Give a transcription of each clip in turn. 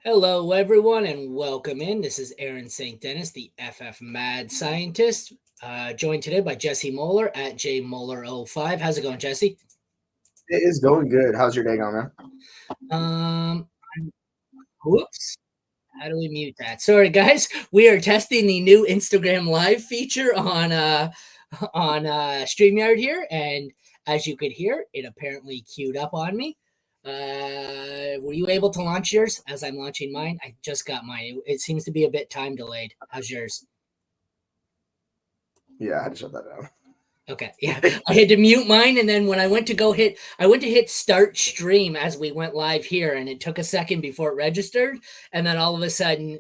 Hello, everyone, and welcome in. This is Aaron St. Dennis, the FF Mad Scientist, joined today by Jesse Moeller at jmoeller05. How's it going, Jesse? It is going good. How's your day going, man? Um, whoops. How do we mute that? Sorry, guys. We are testing the new Instagram Live feature on StreamYard here, and as you could hear, it apparently queued up on me. Were you able to launch yours as I'm launching mine? I just got mine. It seems to be a bit time delayed. How's yours? Yeah, I had to shut that down. Okay, yeah, I had to mute mine, and then when I went to hit start stream as we went live here, and it took a second before it registered, and then all of a sudden,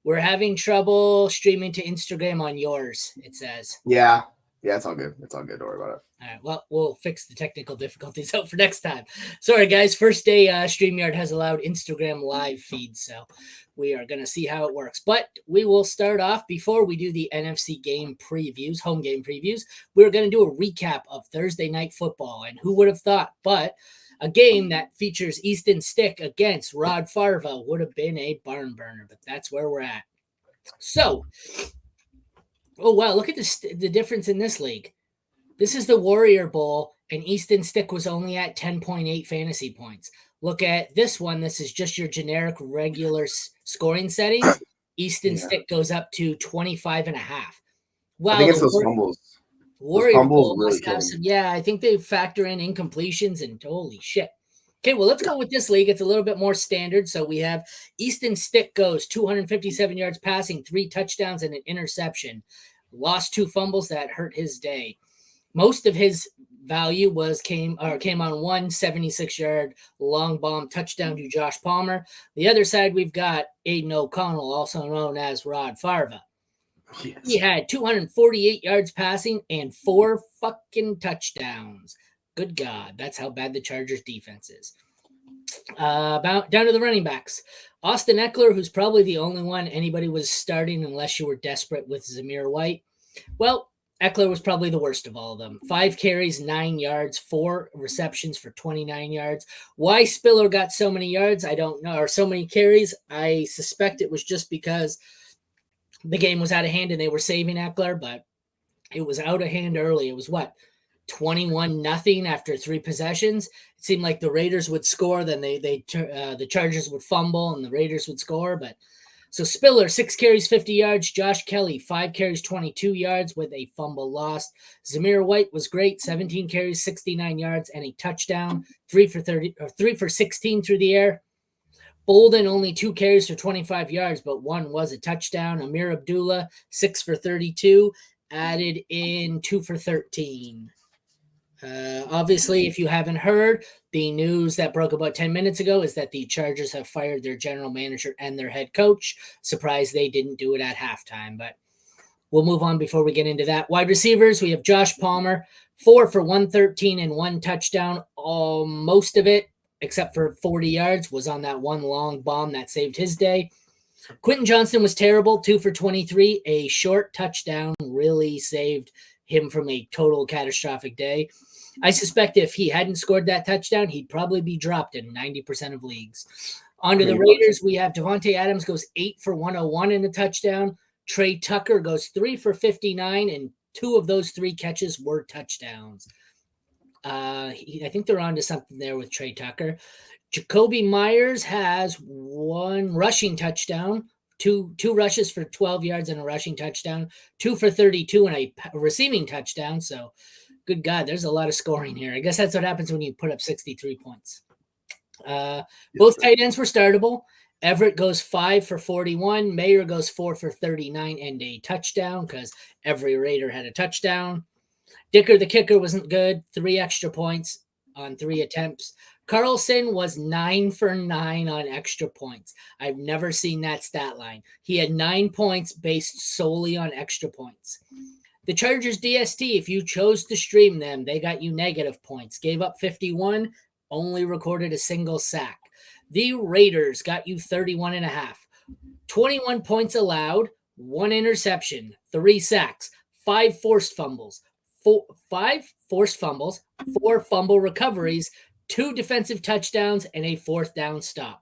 we're having trouble streaming to Instagram on yours, it says. Yeah, it's all good. It's all good. Don't worry about it. All right, well, we'll fix the technical difficulties out for next time. Sorry, guys. First day, StreamYard has allowed Instagram live feeds, so we are going to see how it works. But we will start off before we do the NFC game previews, home game previews. We're going to do a recap of Thursday night football, and who would have thought? But a game that features Easton Stick against Rod Farva would have been a barn burner, but that's where we're at. So, oh wow, look at the difference in this league. This is the Warrior Bowl, and Easton Stick was only at 10.8 fantasy points. Look at this one. This is just your generic regular scoring settings. Easton Stick goes up to 25 and a half. Wow, I think it's those fumbles. Warrior Bowl really must have some. Yeah, I think they factor in incompletions and holy shit. Okay, well, let's go with this league. It's a little bit more standard. So we have Easton Stick goes 257 yards passing, 3 touchdowns, and an interception. Lost 2 fumbles that hurt his day. Most of his value came on one 76-yard long bomb touchdown to Josh Palmer. The other side, we've got Aiden O'Connell, also known as Rod Farva. Yes. He had 248 yards passing and 4 fucking touchdowns. Good God, that's how bad the Chargers defense is. Down to the running backs. Austin Eckler, who's probably the only one anybody was starting unless you were desperate with Zamir White. Well, Eckler was probably the worst of all of them. 5 carries, 9 yards, 4 receptions for 29 yards. Why Spiller got so many yards, I don't know, or so many carries. I suspect it was just because the game was out of hand and they were saving Eckler, but it was out of hand early. It was 21-0 after 3 possessions. It seemed like the Raiders would score, then the Chargers would fumble and the Raiders would score, but so Spiller, 6 carries, 50 yards. Josh Kelly, 5 carries, 22 yards with a fumble lost. Zamir White was great, 17 carries, 69 yards, and a touchdown. 3 for 16 through the air. Bolden, only 2 carries for 25 yards, but 1 was a touchdown. Amir Abdullah, 6 for 32, added in 2 for 13. Obviously, if you haven't heard, the news that broke about 10 minutes ago is that the Chargers have fired their general manager and their head coach. Surprised they didn't do it at halftime, but we'll move on before we get into that. Wide receivers, we have Josh Palmer, 4 for 113 and 1 touchdown. Most of it, except for 40 yards, was on that one long bomb that saved his day. Quentin Johnston was terrible, 2 for 23. A short touchdown really saved him from a total catastrophic day. I suspect if he hadn't scored that touchdown, he'd probably be dropped in 90% of leagues. On to the Raiders, we have Devontae Adams goes 8 for 101 in a touchdown. Trey Tucker goes 3 for 59, and 2 of those 3 catches were touchdowns. I think they're on to something there with Trey Tucker. Jacoby Myers has 1 rushing touchdown, two rushes for 12 yards and a rushing touchdown, 2 for 32 and a receiving touchdown. So, good God, there's a lot of scoring here. I guess that's what happens when you put up 63 points. Both tight ends were startable. Everett goes 5 for 41. Mayer goes 4 for 39 and a touchdown because every Raider had a touchdown. Dicker, the kicker, wasn't good. 3 extra points on 3 attempts. Carlson was 9 for 9 on extra points. I've never seen that stat line. He had 9 points based solely on extra points. The Chargers DST, if you chose to stream them, they got you negative points. Gave up 51, only recorded a single sack. The Raiders got you 31 and a half. 21 points allowed, 1 interception, 3 sacks, 5 forced fumbles, 4 fumble recoveries, 2 defensive touchdowns, and a 4th down stop.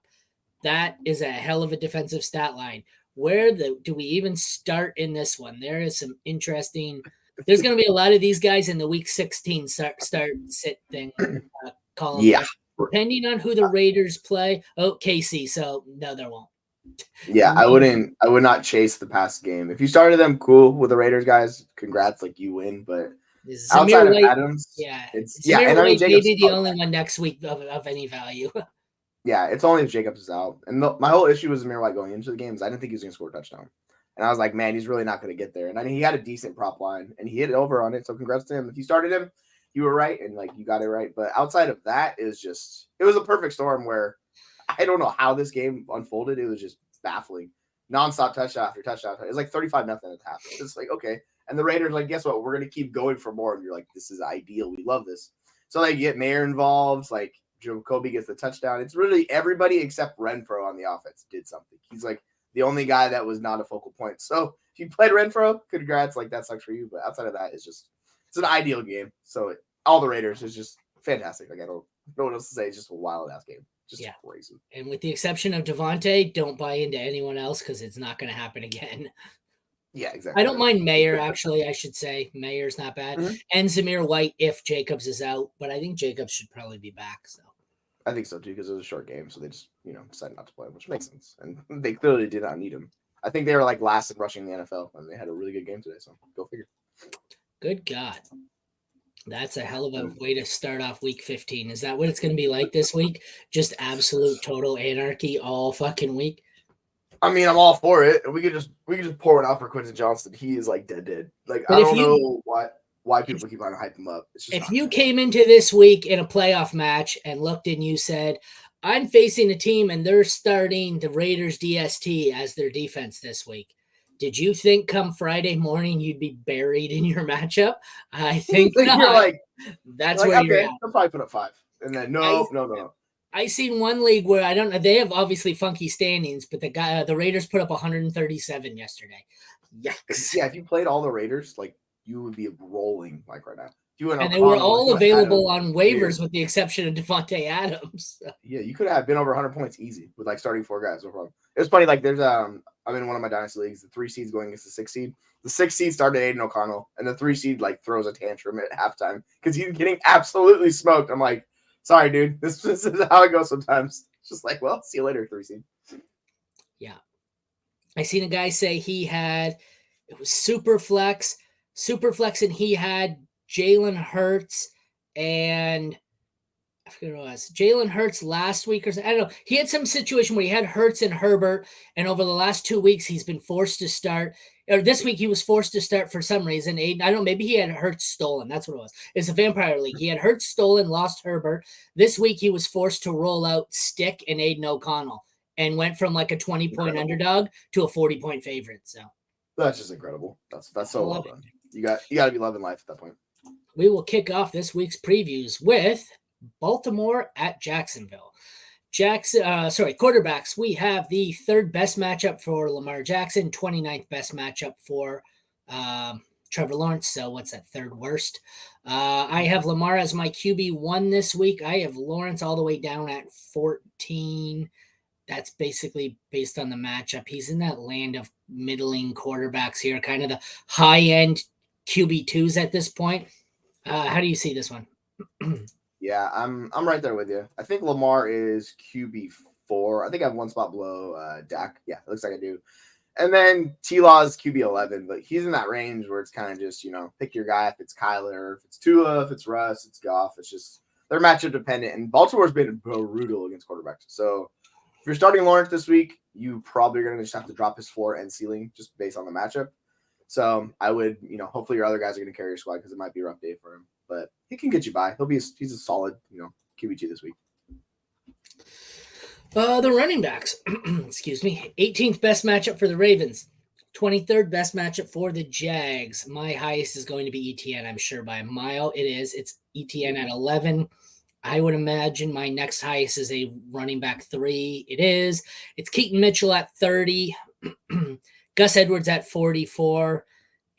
That is a hell of a defensive stat line. Where do we even start in this one? There is some interesting. There's going to be a lot of these guys in the week 16 start sit thing column. Yeah. Depending on who the Raiders play. Oh, KC. So no, there won't. Yeah, I would not chase the past game. If you started them, cool with the Raiders guys. Congrats, like you win. But outside of Adams, and I mean Jacobs maybe the only one next week of any value. Yeah, it's only if Jacobs is out. And my whole issue was Zamir White going into the games. I didn't think he was going to score a touchdown. And I was like, man, he's really not going to get there. And I mean, he had a decent prop line, and he hit it over on it. So congrats to him. If you started him, you were right, and like you got it right. But outside of that, it was a perfect storm where I don't know how this game unfolded. It was just baffling. Nonstop touchdown after touchdown. It was like 35-0 at the half. It's like, okay. And the Raiders, like, guess what? We're going to keep going for more. And you're like, this is ideal. We love this. So they get Mayer involved. Like, Jacoby gets the touchdown. It's really everybody except Renfro on the offense did something. He's like the only guy that was not a focal point. So if you played Renfro, congrats. Like, that sucks for you. But outside of that, it's an ideal game. So all the Raiders is just fantastic. Like, I don't know what else to say. It's just a wild-ass game. Just crazy. And with the exception of Devontae, don't buy into anyone else because it's not going to happen again. Yeah, exactly. I don't mind Mayer, actually, I should say. Mayer's not bad. Mm-hmm. And Zamir White if Jacobs is out. But I think Jacobs should probably be back. So I think so, too, because it was a short game. So they just, decided not to play him, which makes sense. And they clearly did not need him. I think they were, like, last in rushing the NFL, and they had a really good game today. So go figure. Good God. That's a hell of a way to start off week 15. Is that what it's going to be like this week? Just absolute total anarchy all fucking week? I mean, I'm all for it. We could just pour it out for Quentin Johnston. He is like dead. Like, but I don't know why people keep trying to hype him up. It's just if you came into this week in a playoff match and looked and you said, I'm facing a team and they're starting the Raiders DST as their defense this week, did you think come Friday morning you'd be buried in your matchup? I think not. You're like, that's where you're at. They'll probably put up 5. And then no. I seen one league where I don't know. They have obviously funky standings, but the Raiders put up 137 yesterday. Yikes! Yeah, if you played all the Raiders, like you would be rolling like right now. And they were all available on waivers with the exception of Devontae Adams. Yeah, you could have been over 100 points easy with like starting 4 guys. No problem. It was funny. Like there's I'm in one of my dynasty leagues. The 3 seeds going against the 6 seed. The 6 seed started Aiden O'Connell, and the 3 seed like throws a tantrum at halftime because he's getting absolutely smoked. I'm like, sorry, dude. This is how it goes sometimes. It's just like, well, see you later, 3 seed. Yeah, I seen a guy say it was super flex, and he had Jalen Hurts and I forget what it was. Jalen Hurts last week or something. I don't know. He had some situation where he had Hurts and Herbert, and over the last 2 weeks, he's been forced to start. Or this week, he was forced to start for some reason. Aiden, I don't know. Maybe he had Hurts stolen. That's what it was. It's a vampire league. He had Hurts stolen, lost Herbert. This week, he was forced to roll out Stick and Aiden O'Connell and went from like a 20-point underdog to a 40-point favorite. So that's just incredible. That's so well done. You got to be loving life at that point. We will kick off this week's previews with Baltimore at Jacksonville. Quarterbacks. We have the 3rd best matchup for Lamar Jackson, 29th best matchup for Trevor Lawrence. So what's that, 3rd worst? I have Lamar as my QB1 this week. I have Lawrence all the way down at 14. That's basically based on the matchup. He's in that land of middling quarterbacks here, kind of the high-end QB2s at this point. How do you see this one? Yeah, I'm right there with you. I think Lamar is QB4. I think I have one spot below Dak. Yeah, it looks like I do. And then T-Law is QB11, but he's in that range where it's kind of just, pick your guy if it's Kyler, if it's Tua, if it's Russ, it's Goff. It's just they're matchup dependent. And Baltimore's been brutal against quarterbacks. So if you're starting Lawrence this week, you probably are going to just have to drop his floor and ceiling just based on the matchup. So I would, hopefully your other guys are going to carry your squad because it might be a rough day for him. But he can get you by. He's a solid, QB2 this week. The running backs, excuse me, 18th best matchup for the Ravens, 23rd best matchup for the Jags. My highest is going to be ETN, I'm sure, by a mile. It is. It's ETN at 11. I would imagine my next highest is a running back 3. It is. It's Keaton Mitchell at 30, Gus Edwards at 44,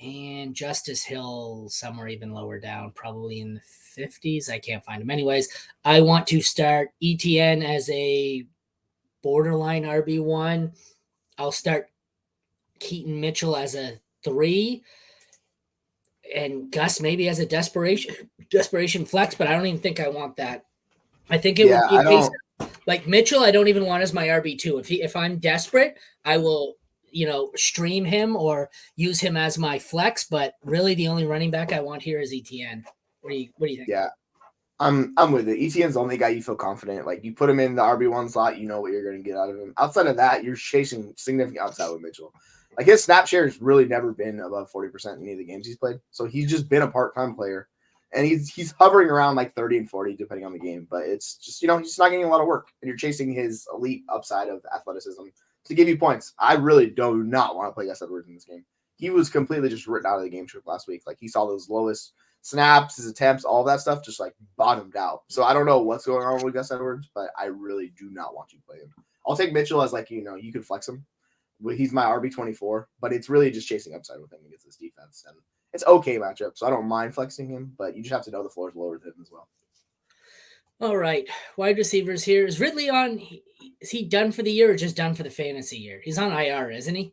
and Justice Hill somewhere even lower down, probably in the 50s. I can't find him. Anyways, I want to start ETN as a borderline RB1. I'll start Keaton Mitchell as a 3 and Gus maybe as a desperation flex, but I don't even think I want that. I think it would be a case like Mitchell. I don't even want as my RB2. If I'm desperate, I will, stream him or use him as my flex. But really, the only running back I want here is ETN. What do you think? Yeah, I'm with it. ETN's the only guy you feel confident. Like, you put him in the RB1 slot, you know what you're going to get out of him. Outside of that, you're chasing significant upside with Mitchell. Like, his snap share has really never been above 40% in any of the games he's played. So he's just been a part-time player. And he's hovering around like 30 and 40, depending on the game. But it's just, he's not getting a lot of work. And you're chasing his elite upside of athleticism to give you points. I really do not want to play Gus Edwards in this game. He was completely just written out of the game script last week. Like, he saw those lowest snaps, his attempts, all that stuff just like bottomed out. So I don't know what's going on with Gus Edwards, but I really do not want you to play him. I'll take Mitchell as like, you could flex him. He's my RB24, but it's really just chasing upside with him against this defense. And it's okay matchup, so I don't mind flexing him, but you just have to know the floor is lower than him as well. All right, wide receivers here. Is Ridley on? Is he done for the year or just done for the fantasy year? He's on IR, isn't he?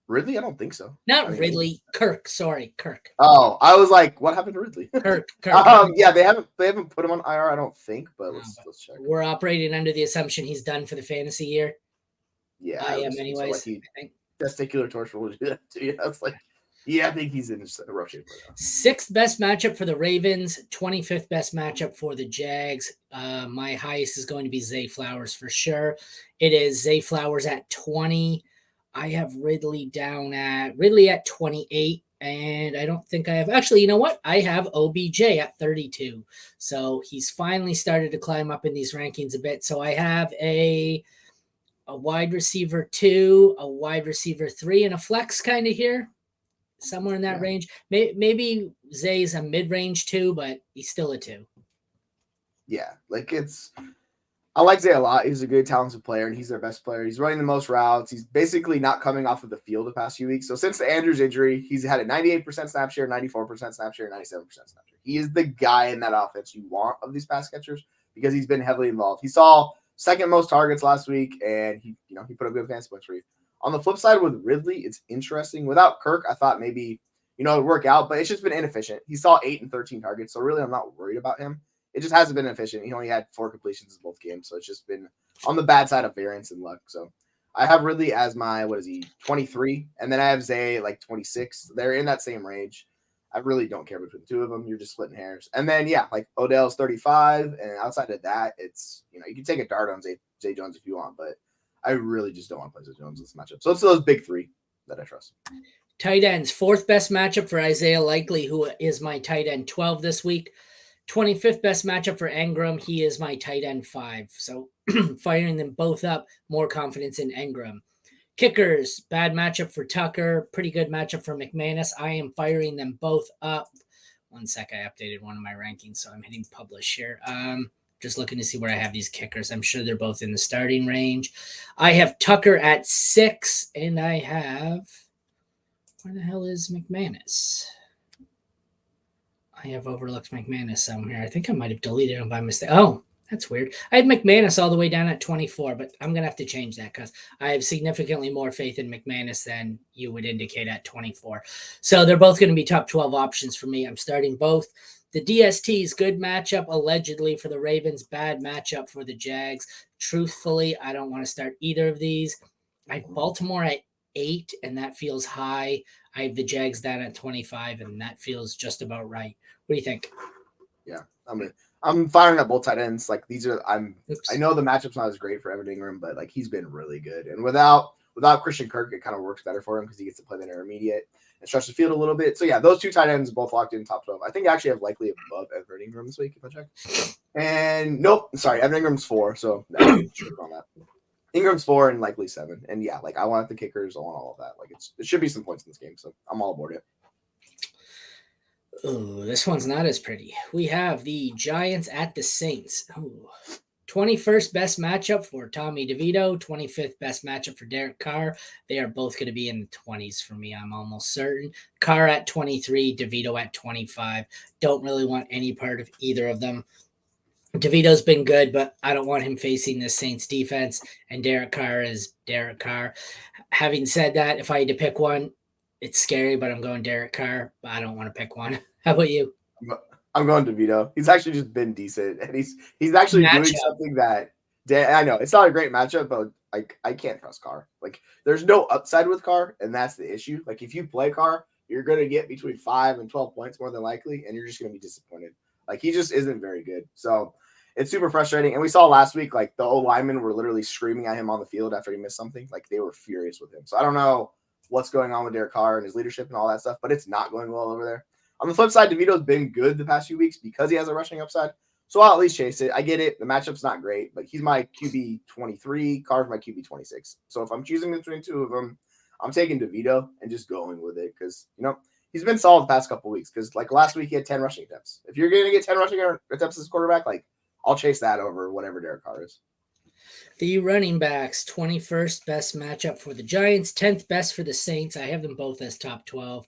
Ridley? I don't think so. Not Ridley. Kirk. Sorry, Kirk. Oh, I was like, what happened to Ridley? Kirk. Yeah, they haven't put him on IR, I don't think, but let's check. We're operating under the assumption he's done for the fantasy year. Yeah, I am anyways. So like testicular torsion will do that to you. That's like, yeah, I think he's in a rough shape right now. 6th best matchup for the Ravens, 25th best matchup for the Jags. My highest is going to be Zay Flowers for sure. It is Zay Flowers at 20. I have Ridley at 28, and I don't think I have. Actually, you know what? I have OBJ at 32. So he's finally started to climb up in these rankings a bit. So I have a wide receiver 2, a wide receiver 3, and a flex kind of here. Somewhere in that range. Maybe Zay's a mid-range 2, but he's still a 2. Yeah, I like Zay a lot. He's a good, talented player, and he's their best player. He's running the most routes. He's basically not coming off of the field the past few weeks. So since the Andrews injury, he's had a 98% snap share, 94% snap share, 97% snap share. He is the guy in that offense you want of these pass catchers because he's been heavily involved. He saw second most targets last week, and he put up good fantasy points for you. On the flip side with Ridley, it's interesting. Without Kirk, I thought maybe, it'd work out, but it's just been inefficient. He saw 8 and 13 targets, so really I'm not worried about him. It just hasn't been efficient. He only had 4 completions in both games, so it's just been on the bad side of variance and luck. So I have Ridley as my, 23, and then I have Zay like 26. They're in that same range. I really don't care between the two of them. You're just splitting hairs. And then, like Odell's 35, and outside of that, it's, you can take a dart on Zay Jones if you want, but I really just don't want to play Zay Jones in this matchup. So it's those big 3 that I trust. Tight ends, 4th best matchup for Isaiah Likely, who is my tight end 12 this week. 25th best matchup for Engram. He is my tight end 5. So firing them both up, more confidence in Engram. Kickers, bad matchup for Tucker. Pretty good matchup for McManus. I am firing them both up. One sec, I updated one of my rankings, so I'm hitting publish here. Just looking to see where I have these kickers. I'm sure they're both in the starting range. I have Tucker at 6, and I have... Where the hell is McManus? I have overlooked McManus somewhere. I think I might have deleted him by mistake. Oh, that's weird. I had McManus all the way down at 24, but I'm going to have to change that because I have significantly more faith in McManus than you would indicate at 24. So they're both going to be top 12 options for me. I'm starting both. The DST's good matchup, allegedly, for the Ravens. Bad matchup for the Jags. Truthfully, I don't want to start either of these. I have Baltimore at 8, and that feels high. I have the Jags down at 25, and that feels just about right. What do you think? Yeah, I'm firing up both tight ends. Like, I know the matchup's not as great for Evan Ingram, but like he's been really good. And without Christian Kirk, it kind of works better for him because he gets to play the intermediate and stretch the field a little bit. So yeah, those 2 tight ends both locked in top 12. I think I actually have Likely above Evan Ingram this week if I check. And nope, sorry, Evan Ingram's 4, so on that. Ingram's 4 and Likely 7. And yeah, like I want the kickers, I want all of that. Like it should be some points in this game, so I'm all aboard it. Oh, this one's not as pretty. We have the Giants at the Saints. Ooh. 21st best matchup for Tommy DeVito, 25th best matchup for Derek Carr. They are both going to be in the 20s for me, I'm almost certain. Carr at 23, DeVito at 25. Don't really want any part of either of them. DeVito's been good, but I don't want him facing the Saints defense, and Derek Carr is Derek Carr. Having said that, if I had to pick one, it's scary, but I'm going Derek Carr. But I don't want to pick one. How about you? I'm going DeVito. He's actually just been decent, and he's actually doing something that I know it's not a great matchup, but I can't trust Carr. Like, there's no upside with Carr, and that's the issue. Like, if you play Carr, you're going to get between 5 and 12 points more than likely, and you're just going to be disappointed. Like, he just isn't very good. So it's super frustrating. And we saw last week, like, the old linemen were literally screaming at him on the field after he missed something. Like, they were furious with him. So I don't know what's going on with Derek Carr and his leadership and all that stuff, but it's not going well over there. On the flip side, DeVito's been good the past few weeks because he has a rushing upside. So I'll at least chase it. I get it. The matchup's not great, but he's my QB 23, Carr's my QB 26. So if I'm choosing between two of them, I'm taking DeVito and just going with it because, he's been solid the past couple weeks because, like, last week he had 10 rushing attempts. If you're going to get 10 rushing attempts as a quarterback, like, I'll chase that over whatever Derek Carr is. The running backs, 21st best matchup for the Giants, 10th best for the Saints. I have them both as top 12.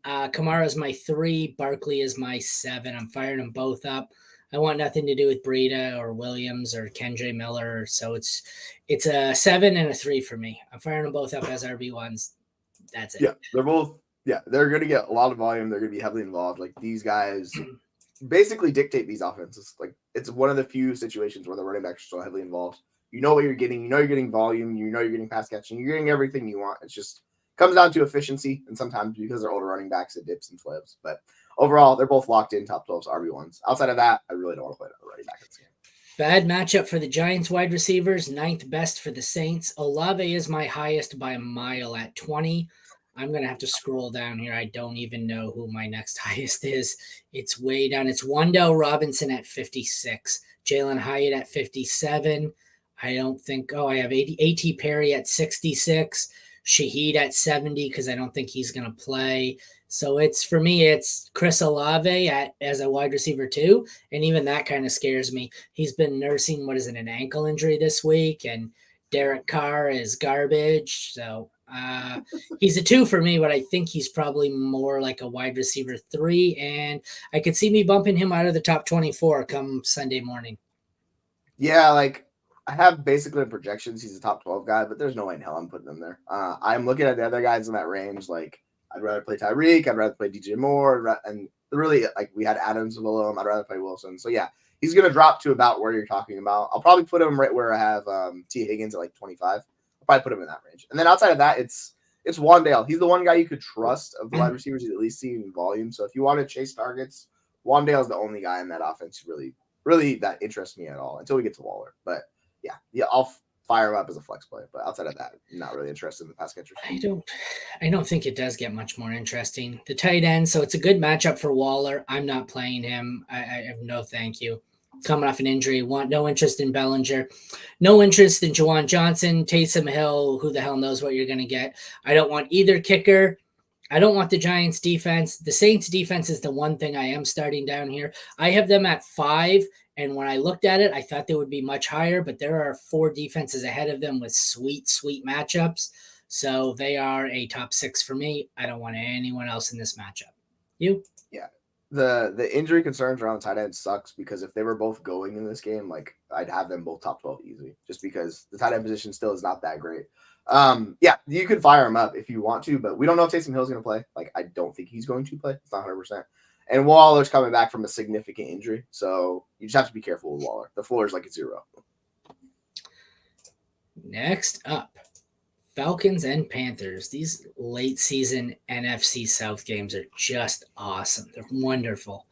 Kamara's my 3. Barkley is my 7. I'm firing them both up. I want nothing to do with Breida or Williams or Kendre Miller. So it's a 7 and a 3 for me. I'm firing them both up as RB1s. That's it. Yeah, they're both. Yeah, they're going to get a lot of volume. They're going to be heavily involved. Like, these guys basically dictate these offenses. Like, it's one of the few situations where the running backs are so heavily involved. You know what you're getting. You know you're getting volume. You know you're getting pass catching. You're getting everything you want. It's just comes down to efficiency, and sometimes because they're older running backs, it dips and flips. But overall, they're both locked in top 12s RB1s. Outside of that, I really don't want to play another running back in this game. Bad matchup for the Giants wide receivers, 9th best for the Saints. Olave is my highest by a mile at 20. I'm going to have to scroll down here. I don't even know who my next highest is. It's way down. It's Wan'Dale Robinson at 56. Jalen Hyatt at 57. I don't think, I have A.T. Perry at 66. Shaheed at 70 because I don't think he's going to play. So for me, it's Chris Olave as a wide receiver too. And even that kind of scares me. He's been nursing, an ankle injury this week. And Derek Carr is garbage. So he's a 2 for me, but I think he's probably more like a wide receiver 3. And I could see me bumping him out of the top 24 come Sunday morning. Yeah, like, I have basically in projections he's a top 12 guy, but there's no way in hell I'm putting him there. I'm looking at the other guys in that range. Like, I'd rather play Tyreek. I'd rather play DJ Moore. And really, like, we had Adams below him. I'd rather play Wilson. So, yeah, he's going to drop to about where you're talking about. I'll probably put him right where I have T. Higgins at, like, 25. I'll probably put him in that range. And then outside of that, it's Wan'Dale. He's the one guy you could trust of the wide receivers who's at least seeing volume. So if you want to chase targets, Wan'Dale is the only guy in that offense who really that interests me at all until we get to Waller. But yeah, I'll fire him up as a flex play. But outside of that, I'm not really interested in the pass catchers. I don't think it does get much more interesting. The tight end, so it's a good matchup for Waller. I'm not playing him. I have no thank you. Coming off an injury, no interest in Bellinger, no interest in Juwan Johnson, Taysom Hill. Who the hell knows what you're going to get? I don't want either kicker. I don't want the Giants defense. The Saints defense is the one thing I am starting down here. I have them at 5. And when I looked at it, I thought they would be much higher, but there are 4 defenses ahead of them with sweet, sweet matchups. So they are a top 6 for me. I don't want anyone else in this matchup. You? Yeah. The injury concerns around the tight end sucks because if they were both going in this game, like, I'd have them both top 12 easy just because the tight end position still is not that great. Yeah, you could fire him up if you want to, but we don't know if Taysom Hill's going to play. Like, I don't think he's going to play. It's not 100%. And Waller's coming back from a significant injury, so you just have to be careful with Waller. The floor is like a 0. Next up, Falcons and Panthers. These late season NFC South games are just awesome. They're wonderful.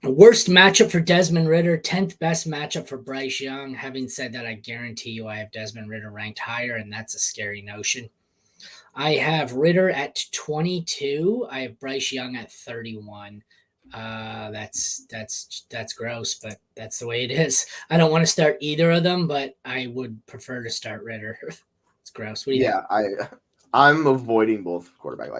Worst matchup for Desmond Ridder, 10th best matchup for Bryce Young. Having said that, I guarantee you I have Desmond Ridder ranked higher, and that's a scary notion. I have Ridder at 22. I have Bryce Young at 31. That's gross, but that's the way it is. I don't want to start either of them, but I would prefer to start Ridder. It's gross. What do you think? I'm avoiding both quarterback.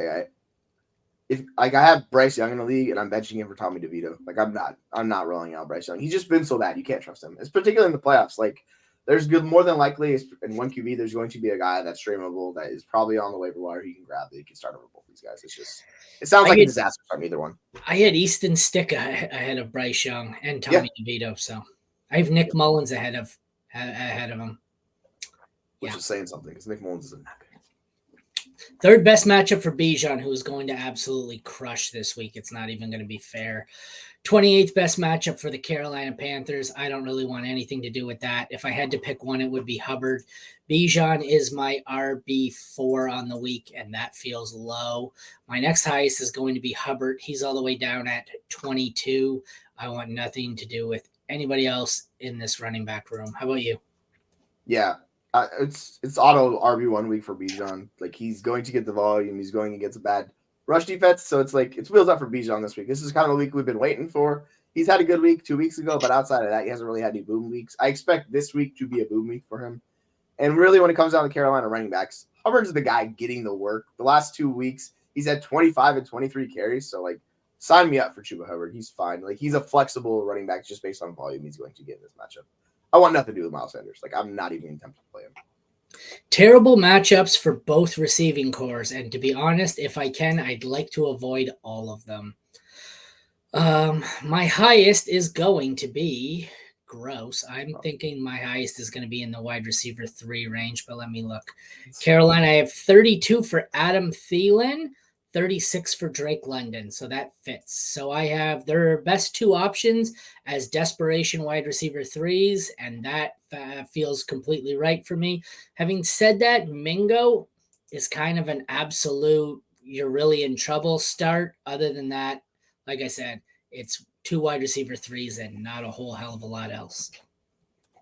I have Bryce Young in the league and I'm benching him for Tommy DeVito. Like, I'm not rolling out Bryce Young. He's just been so bad. You can't trust him. It's particularly in the playoffs. Like, there's good more than likely in one QB. There's going to be a guy that's streamable that is probably on the waiver wire. He can grab that. He can start over both these guys. It sounds like a disaster on either one. I had Easton Stick ahead of Bryce Young and Tommy DeVito, so I have Nick Mullins ahead of him. Which is saying something because Nick Mullins isn't that good. Third best matchup for Bijan, who is going to absolutely crush this week. It's not even going to be fair. 28th best matchup for the Carolina Panthers. I don't really want anything to do with that. If I had to pick one, it would be Hubbard. Bijan is my RB4 on the week, and that feels low. My next highest is going to be Hubbard. He's all the way down at 22. I want nothing to do with anybody else in this running back room. How about you? Yeah. It's auto RB1 week for Bijan. Like, he's going to get the volume. He's going against a bad rush defense. So it's like it's wheels up for Bijan this week. This is kind of the week we've been waiting for. He's had a good week 2 weeks ago, but outside of that, he hasn't really had any boom weeks. I expect this week to be a boom week for him. And really, when it comes down to Carolina running backs, Hubbard's the guy getting the work. The last 2 weeks, he's had 25 and 23 carries. So, like, sign me up for Chuba Hubbard. He's fine. Like, he's a flexible running back just based on volume he's going to get in this matchup. I want nothing to do with Miles Sanders. Like, I'm not even tempted to play him. Terrible matchups for both receiving cores, and to be honest, if I can, I'd like to avoid all of them. My highest is going to be gross. I'm thinking my highest is going to be in the wide receiver 3 range, but let me look. Carolina, I have 32 for Adam Thielen, 36 for Drake London, so that fits. So I have their best 2 options as desperation wide receiver 3s, and that feels completely right for me. Having said that, Mingo is kind of an absolute you're really in trouble start. Other than that, like I said, it's 2 wide receiver 3s and not a whole hell of a lot else.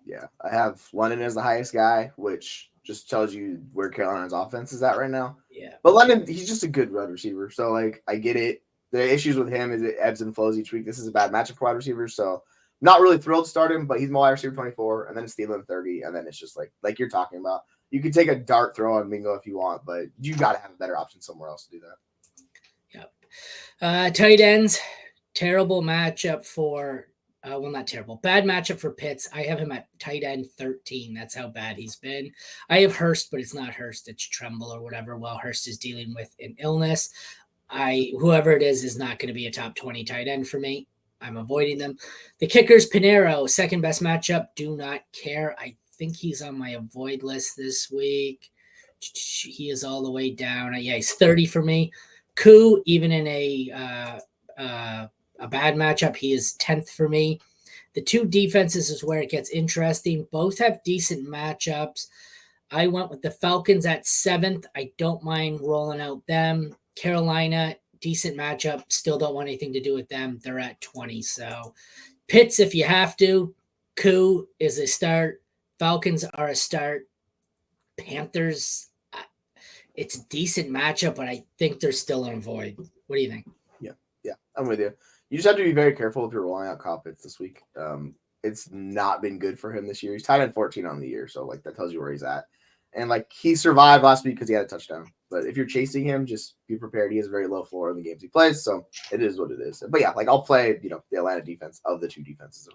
Yeah, I have London as the highest guy, which just tells you where Carolina's offense is at right now. Yeah. But London, he's just a good wide receiver. So, like, I get it. The issues with him is it ebbs and flows each week. This is a bad matchup for wide receivers. So, not really thrilled to start him, but he's my wide receiver 24, and then Thielen 30, and then it's just like you're talking about. You can take a dart throw on Mingo if you want, but you got to have a better option somewhere else to do that. Yep. Tight ends, terrible matchup for well, not terrible. Bad matchup for Pitts. I have him at tight end 13. That's how bad he's been. I have Hurst, but it's not Hurst. It's Tremble or whatever. While Hurst is dealing with an illness, whoever it is not going to be a top 20 tight end for me. I'm avoiding them. The kickers, Pinheiro, second best matchup. Do not care. I think he's on my avoid list this week. He is all the way down. Yeah, he's 30 for me. Koo, even in a bad matchup, he is 10th for me. The 2 defenses is where it gets interesting. Both have decent matchups. I went with the Falcons at 7th. I don't mind rolling out them. Carolina, decent matchup. Still don't want anything to do with them. They're at 20. So Pitts, if you have to. Koo is a start. Falcons are a start. Panthers, it's a decent matchup, but I think they're still an avoid. What do you think? Yeah, I'm with you. You just have to be very careful if you're rolling out Kyle Pitts this week. It's not been good for him this year. He's tied at 14 on the year, so like that tells you where he's at. And like he survived last week because he had a touchdown. But if you're chasing him, just be prepared. He has a very low floor in the games he plays, so it is what it is. But yeah, like I'll play, the Atlanta defense of the 2 defenses.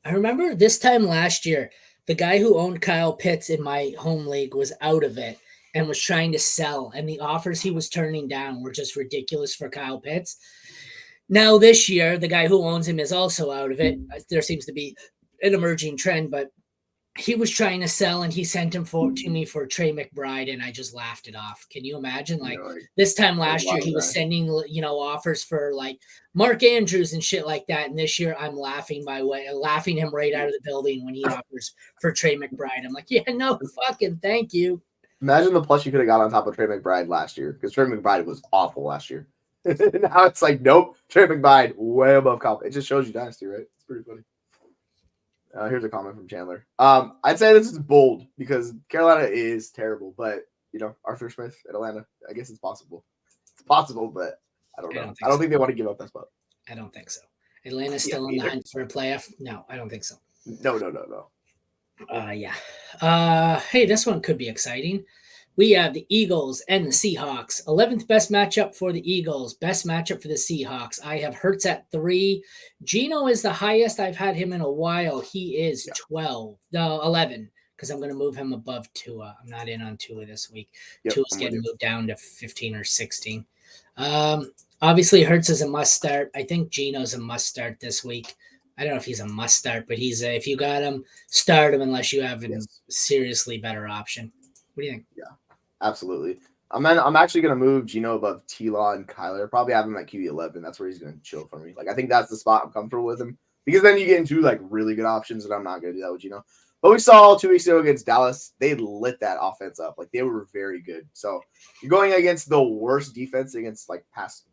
I remember this time last year, the guy who owned Kyle Pitts in my home league was out of it and was trying to sell, and the offers he was turning down were just ridiculous for Kyle Pitts. Now this year, the guy who owns him is also out of it. There seems to be an emerging trend, but he was trying to sell, and he sent him to me for Trey McBride, and I just laughed it off. Can you imagine? Like this time last year, he was sending offers for like Mark Andrews and shit like that, and this year I'm laughing him right out of the building when he offers for Trey McBride. I'm like, yeah, no fucking thank you. Imagine the plus you could have got on top of Trey McBride last year, because Trey McBride was awful last year. Now it's like, nope, Trey McBride way above Kyle. It just shows you dynasty, right? It's pretty funny. Here's a comment from Chandler. I'd say this is bold because Carolina is terrible, but Arthur Smith at Atlanta, I guess it's possible. It's possible, but I don't know. I don't think they want to give up that spot. I don't think so. Atlanta's still on the hunt for a playoff. No, I don't think so. No. Yeah. Hey, this one could be exciting. We have the Eagles and the Seahawks. 11th best matchup for the Eagles. Best matchup for the Seahawks. I have Hurts at 3. Geno is the highest I've had him in a while. He is 11. because I'm going to move him above Tua. I'm not in on Tua this week. Yep, Tua's getting moved down to 15 or 16. Obviously, Hurts is a must start. I think Geno's a must start this week. I don't know if he's a must start, but if you got him, start him unless you have a seriously better option. What do you think? Yeah, absolutely. I'm actually going to move Geno above T-Law and Kyler. Probably have him at QB 11. That's where he's going to chill for me. Like, I think that's the spot I'm comfortable with him. Because then you get into, like, really good options, and I'm not going to do that with Geno. But we saw 2 weeks ago against Dallas, they lit that offense up. Like, they were very good. So you're going against the worst defense against, like,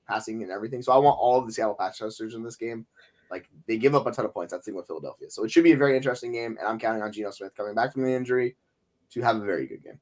passing and everything. So I want all of the Seattle pass rushers in this game. Like, they give up a ton of points. That's the thing with Philadelphia. So it should be a very interesting game, and I'm counting on Geno Smith coming back from the injury to have a very good game.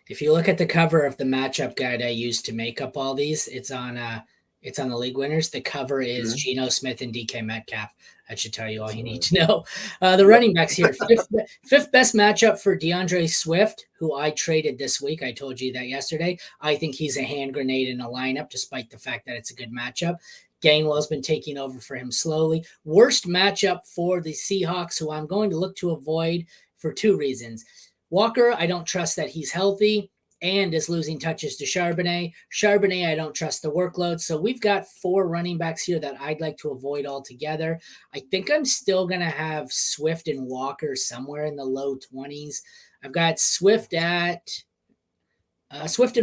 If you look at the cover of the matchup guide I used to make up all these, it's on the league winners. The cover is Geno Smith and DK Metcalf. That should tell you all you need to know. The running backs here, fifth best matchup for DeAndre Swift, who I traded this week. I told you that yesterday. I think he's a hand grenade in a lineup, despite the fact that it's a good matchup. Gainwell's been taking over for him slowly. Worst matchup for the Seahawks, who I'm going to look to avoid for 2 reasons. Walker, I don't trust that he's healthy and is losing touches to Charbonnet. Charbonnet, I don't trust the workload. So we've got 4 running backs here that I'd like to avoid altogether. I think I'm still going to have Swift and Walker somewhere in the low 20s. I've got Swift and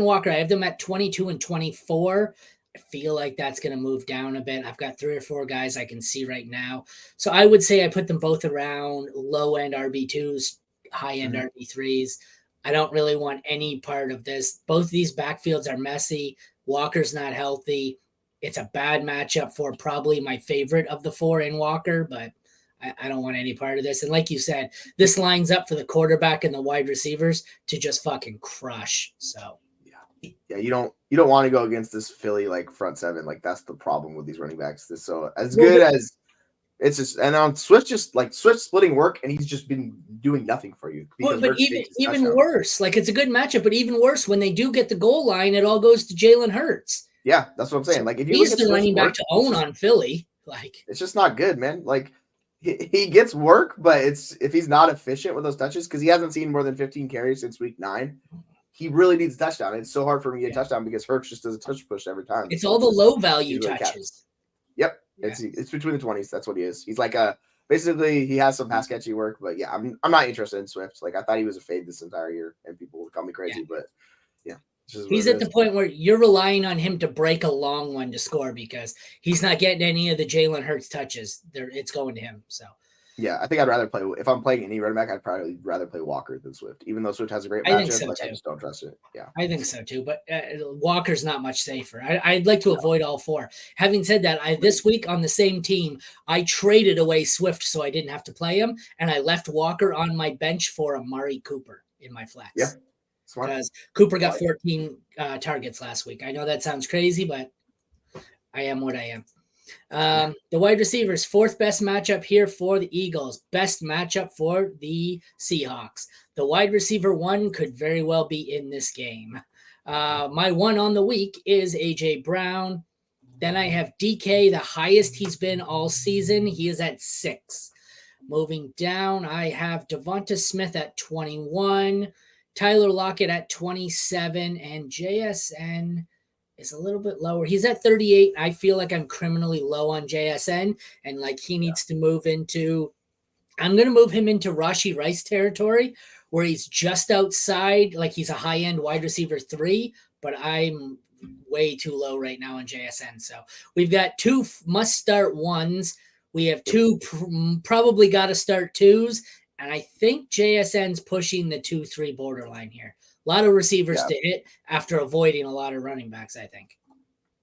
Walker. I have them at 22 and 24. I feel like that's going to move down a bit. I've got 3 or 4 guys I can see right now. So I would say I put them both around low-end RB2s, high-end RB3s. I don't really want any part of this. Both of these backfields are messy. Walker's not healthy. It's a bad matchup for probably my favorite of the 4 in Walker, but I don't want any part of this. And like you said, this lines up for the quarterback and the wide receivers to just fucking crush. So yeah, you don't want to go against this Philly like front 7. Like, that's the problem with these running backs. So as good as it's just, and on Swift, just like Swift splitting work, and he's just been doing nothing for you. But even worse, like, it's a good matchup, but even worse, when they do get the goal line, it all goes to Jalen Hurts. Yeah, that's what I'm saying. Like, if you he's the running back to own on Philly, like, it's just not good, man. Like, he gets work, but if he's not efficient with those touches, because he hasn't seen more than 15 carries since week 9. He really needs a touchdown. It's so hard for him to get a touchdown because Hurts just does a touch push every time. It's all the low value touches. Yep. Yeah. It's between the 20s. That's what he is. He's like basically he has some pass catchy work, but yeah, I'm not interested in Swift. Like, I thought he was a fade this entire year, and people would call me crazy, but yeah. He's at the point where you're relying on him to break a long one to score because he's not getting any of the Jalen Hurts touches. It's going to him. So yeah, I think I'd rather play if I'm playing any running back, I'd probably rather play Walker than Swift, even though Swift has a great matchup. I just don't trust it. Yeah, I think so too. But Walker's not much safer. I'd like to avoid all 4. Having said that, this week on the same team, I traded away Swift so I didn't have to play him, and I left Walker on my bench for Amari Cooper in my flex. Yeah, because Cooper got 14 targets last week. I know that sounds crazy, but I am what I am. The wide receivers, 4th best matchup here for the Eagles, best matchup for the Seahawks. The wide receiver 1 could very well be in this game. My 1 on the week is AJ Brown. Then I have DK, the highest he's been all season. He is at 6. Moving down, I have Devonta Smith at 21, Tyler Lockett at 27, and JSN is a little bit lower. He's at 38. I feel like I'm criminally low on JSN, and like he needs to move into – I'm going to move him into Rashee Rice territory where he's just outside, like he's a high-end wide receiver 3, but I'm way too low right now on JSN. So we've got 2 must-start 1s. We have 2 probably got to start 2s, and I think JSN's pushing the 2-3 borderline here. A lot of receivers to hit after avoiding a lot of running backs, I think.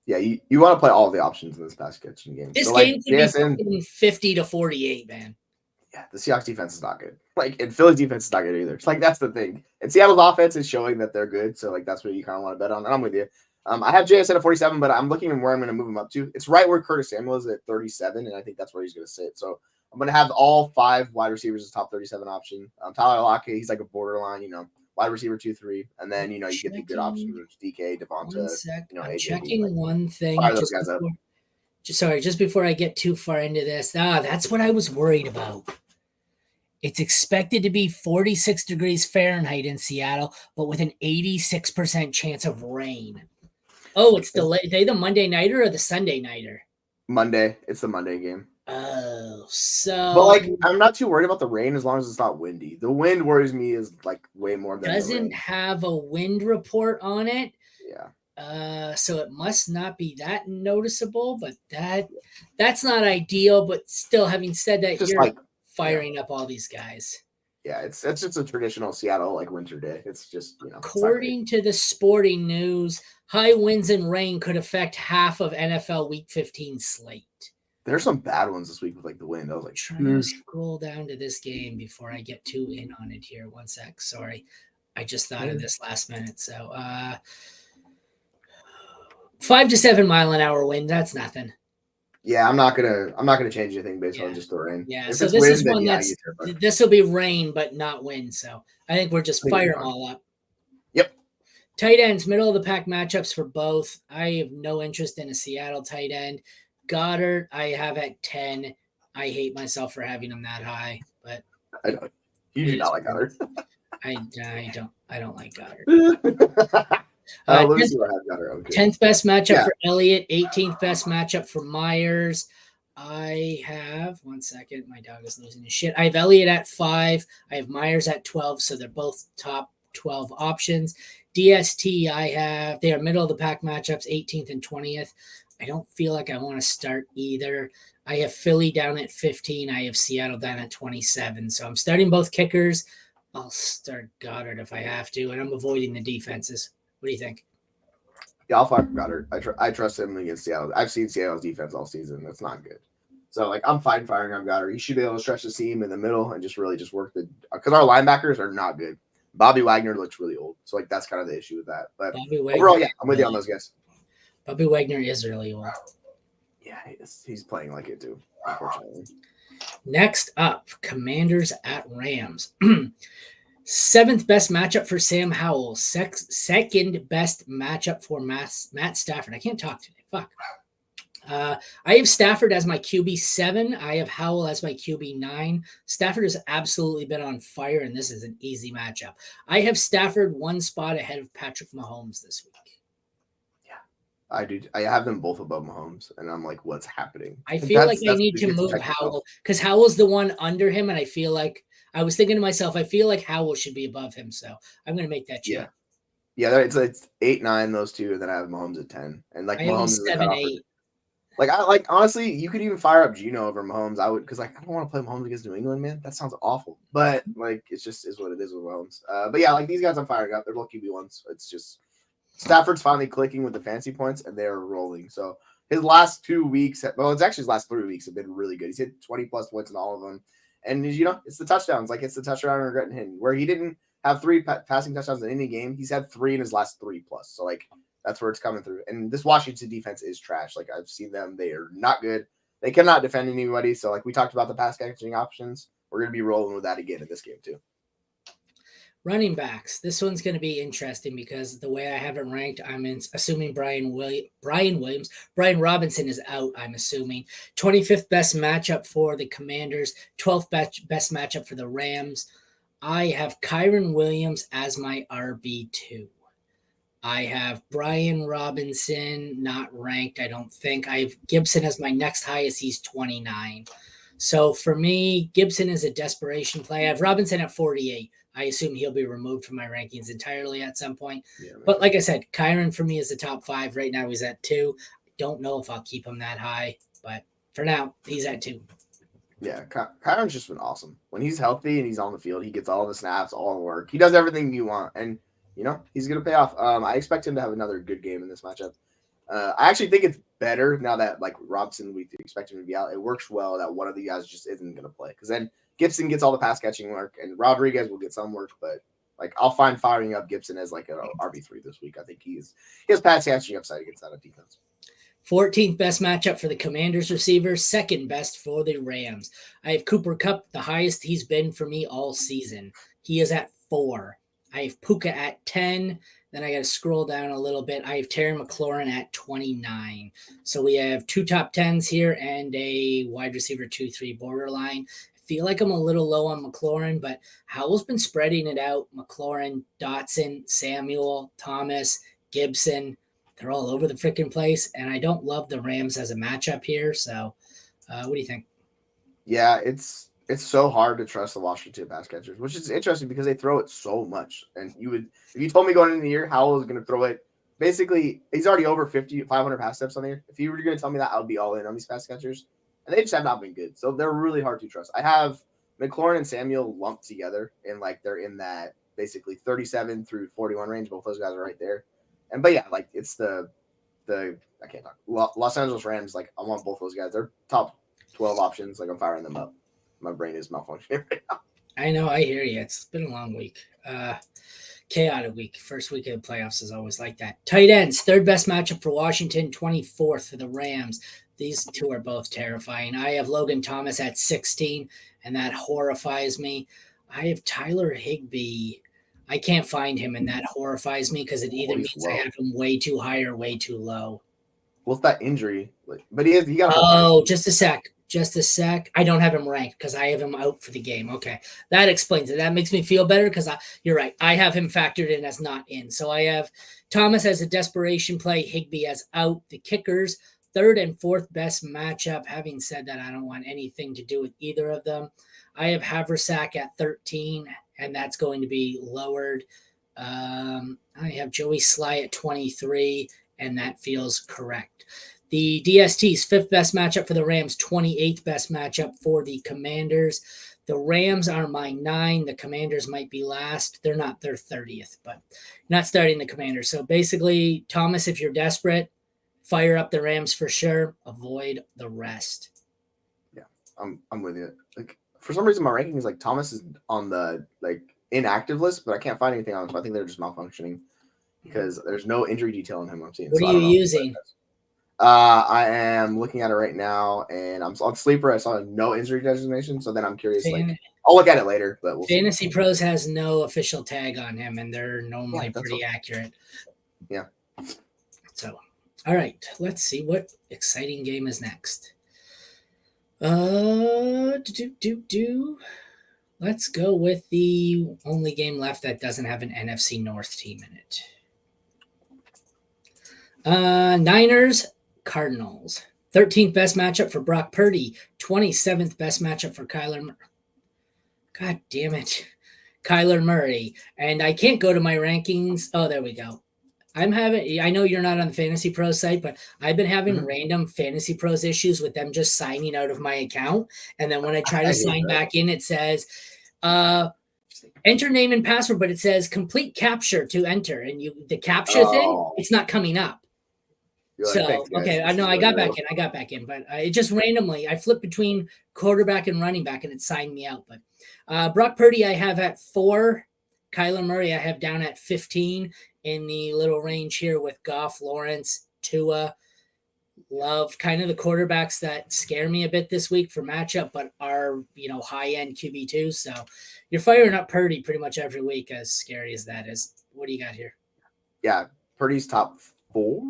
Yeah, you want to play all the options in this pass catching game. This game could be 50-48, man. Yeah, the Seahawks defense is not good. Like, and Philly's defense is not good either. It's like, that's the thing. And Seattle's offense is showing that they're good, so like that's what you kind of want to bet on. And I'm with you. I have JSN at 47, but I'm looking at where I'm going to move him up to. It's right where Curtis Samuel is at 37, and I think that's where he's going to sit. So I'm going to have all 5 wide receivers as top 37 option. Tyler Lockett, he's like a borderline, wide receiver 2-3, and then you get the good options with DK, Devonta. I'm checking one thing. Just before I get too far into this. That's what I was worried about. It's expected to be 46 degrees Fahrenheit in Seattle, but with an 86% chance of rain. Oh, it's the Monday nighter or the Sunday nighter? Monday. It's the Monday game. Oh, so. But like, I'm not too worried about the rain as long as it's not windy. The wind worries me is like way more than doesn't have a wind report on it. Yeah. So it must not be that noticeable, but that's not ideal. But still, having said that, Just you're like firing up all these guys. Yeah, it's just a traditional Seattle like winter day. It's just according to the Sporting News, high winds and rain could affect half of NFL Week 15 slate. There's some bad ones this week with like the wind. I was like, trying to scroll down to this game before I get too in on it here. One sec. Sorry. I just thought of this last minute. So 5 to 7 mile an hour wind. That's nothing. Yeah, I'm not gonna change anything based on just the rain. Yeah, so this is one this will be rain but not wind. So I think we're just fire them all up. Yep. Tight ends, middle of the pack matchups for both. I have no interest in a Seattle tight end. Goddard, I have at 10. I hate myself for having him that high, but I don't. You do not like Goddard. I don't like Goddard. Let me see what I have Goddard. Okay. 10th best matchup for Elliott, 18th best matchup for Myers. I have, one second, my dog is losing his shit. I have Elliott at 5. I have Myers at 12, so they're both top 12 options. DST, they are middle of the pack matchups, 18th and 20th. I don't feel like I want to start either. I have Philly down at 15. I have Seattle down at 27. So I'm starting both kickers. I'll start Goddard if I have to, and I'm avoiding the defenses. What do you think? Yeah, I'll fire Goddard. I trust him against Seattle. I've seen Seattle's defense all season. That's not good. So, like, I'm fine firing on Goddard. He should be able to stretch the seam in the middle and just really work because our linebackers are not good. Bobby Wagner looks really old. So, like, that's kind of the issue with that. But overall, yeah, I'm with you on those guys. Bobby Wagner is really old. Yeah, he's playing like it too, unfortunately. Next up, Commanders at Rams. 7th best matchup for Sam Howell. Second best matchup for Matt Stafford. I can't talk today. Fuck. I have Stafford as my QB 7. I have Howell as my QB 9. Stafford has absolutely been on fire, and this is an easy matchup. I have Stafford one spot ahead of Patrick Mahomes this week. I do. I have them both above Mahomes, and I'm like, what's happening? I feel like I need to move Howell because Howell's the one under him, and I feel like I was thinking to myself, I feel like Howell should be above him, so I'm going to make that change. Yeah. It's 8, 9 those two, and then I have Mahomes at 10, and like Mahomes is 7, 8. Like honestly, you could even fire up Geno over Mahomes. I would because I don't want to play Mahomes against New England, man. That sounds awful, but like it's just is what it is with Mahomes. But yeah, like these guys I'm firing up. They're both QB ones. It's just. Stafford's finally clicking with the fancy points, and they're rolling. So his last 2 weeks, it's actually his last 3 weeks have been really good. He's hit 20-plus points in all of them. And, it's the touchdowns. Like, it's the touchdown regretting him. Where he didn't have 3 passing touchdowns in any game, he's had 3 in his last 3-plus. So, like, that's where it's coming through. And this Washington defense is trash. Like, I've seen them. They are not good. They cannot defend anybody. So, like, we talked about the pass catching options. We're going to be rolling with that again in this game, too. Running backs. This one's going to be interesting because the way I have it ranked, I'm assuming Brian Robinson is out, I'm assuming. 25th best matchup for the Commanders, 12th best matchup for the Rams. I have Kyren Williams as my RB2. I have Brian Robinson not ranked, I don't think. I have Gibson as my next highest. He's 29. So for me, Gibson is a desperation play. I have Robinson at 48. I assume he'll be removed from my rankings entirely at some point. Yeah, but like I said, Kyren for me is the top 5. Right now he's at 2. Don't know if I'll keep him that high, but for now he's at 2. Yeah, Kyron's just been awesome. When he's healthy and he's on the field, he gets all the snaps, all the work. He does everything you want, and he's going to pay off. I expect him to have another good game in this matchup. I actually think it's better now that like Robinson, we expect him to be out. It works well that one of the guys just isn't going to play because then Gibson gets all the pass catching work and Rodriguez will get some work, but like I'll find firing up Gibson as like an RB3 this week. I think he has pass catching upside against that defense. 14th best matchup for the Commanders receiver, 2nd best for the Rams. I have Cooper Kupp, the highest he's been for me all season. He is at 4. I have Puka at 10. Then I got to scroll down a little bit. I have Terry McLaurin at 29. So we have 2 top 10s here and a wide receiver 2-3 borderline. feel like I'm a little low on McLaurin, but Howell's been spreading it out. McLaurin, Dotson, Samuel, Thomas, Gibson, they're all over the freaking place. And I don't love the Rams as a matchup here. So what do you think? Yeah, it's so hard to trust the Washington pass catchers, which is interesting because they throw it so much. And if you told me going into the year Howell is going to throw it, basically he's already over 500 pass steps on the year. If you were going to tell me that, I would be all in on these pass catchers. And they just have not been good. So they're really hard to trust. I have McLaurin and Samuel lumped together, and like they're in that basically 37 through 41 range. Both those guys are right there. But yeah, like it's the I can't talk. Los Angeles Rams, like I want both those guys. They're top 12 options. Like I'm firing them up. My brain is malfunctioning right now. I know, I hear you. It's been a long week. Chaotic week. First week of the playoffs is always like that. Tight ends, third best matchup for Washington, 24th for the Rams. These two are both terrifying. I have Logan Thomas at 16, and that horrifies me. I have Tyler Higbee. I can't find him, and that horrifies me because it either means I have him way too high or way too low. What's that injury? But he got. Oh, just a sec. I don't have him ranked because I have him out for the game. Okay, that explains it. That makes me feel better because you're right. I have him factored in as not in. So I have Thomas as a desperation play, Higbee as out. The kickers, third and fourth best matchup. Having said that, I don't want anything to do with either of them. I have Haversack at 13, and that's going to be lowered. I have Joey Sly at 23, and that feels correct. The DST's fifth best matchup for the Rams, 28th best matchup for the Commanders. The Rams are my 9. The Commanders might be last. They're not. They're 30th, but not starting the Commanders. So basically, Thomas, if you're desperate, fire up the Rams for sure. Avoid the rest. Yeah, I'm with you. Like for some reason, my ranking is like Thomas is on the like inactive list, but I can't find anything on him. So I think they're just malfunctioning because there's no injury detail on him. I'm seeing. What are you using? I am looking at it right now, and I'm on Sleeper. I saw no injury designation, so then I'm curious. I'll look at it later, but Fantasy Pros has no official tag on him, and they're normally pretty accurate. Yeah. So, all right, let's see what exciting game is next. Let's go with the only game left that doesn't have an NFC North team in it. Niners. Cardinals. 13th best matchup for Brock Purdy. 27th best matchup for Kyler Murray. God damn it. Kyler Murray. And I can't go to my rankings. Oh, there we go. I know you're not on the Fantasy Pros site, but I've been having random Fantasy Pros issues with them just signing out of my account. And then when I try to sign back in, it says, enter name and password, but it says complete capture to enter. And the capture thing, it's not coming up. So, okay, I know I got back in, but it just randomly, I flipped between quarterback and running back and it signed me out. But Brock Purdy, I have at 4. Kyler Murray, I have down at 15 in the little range here with Goff, Lawrence, Tua, Love, kind of the quarterbacks that scare me a bit this week for matchup, but are, high-end QB2. So you're firing up Purdy pretty much every week, as scary as that is. What do you got here? Yeah, Purdy's top 4.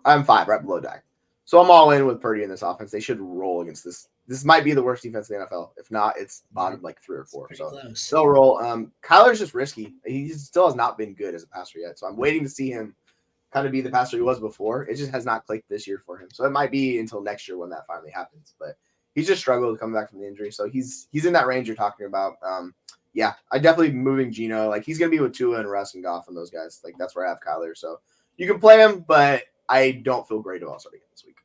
I'm 5, right below Dak. So I'm all in with Purdy in this offense. They should roll against this. This might be the worst defense in the NFL. If not, it's bottom like 3 or 4. So close. They'll roll. Kyler's just risky. He still has not been good as a passer yet. So I'm waiting to see him kind of be the passer he was before. It just has not clicked this year for him. So it might be until next year when that finally happens. But he's just struggled coming back from the injury. So he's in that range you're talking about. Yeah, I definitely moving Geno. Like he's gonna be with Tua and Russ and Goff and those guys. Like that's where I have Kyler. So you can play him, but I don't feel great about starting him this week.